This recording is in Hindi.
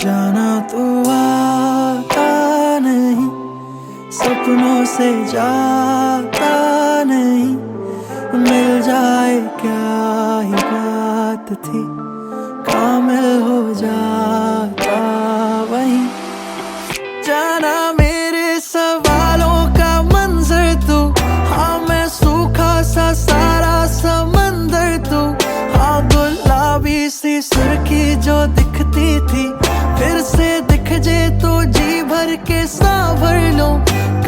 जाना तू आता नहीं, सपनों से जाता नहीं, मिल जाए क्या ही बात थी, कामिल हो जाता वहीं। जाना मेरे सवालों का मंजर तू, हाँ मैं सूखा सा सारा समंदर तू, हाँ गुलाबी सी सुर्खी जो दिखती थी, फिर से दिख जे तो जी भर के सांवर लूं।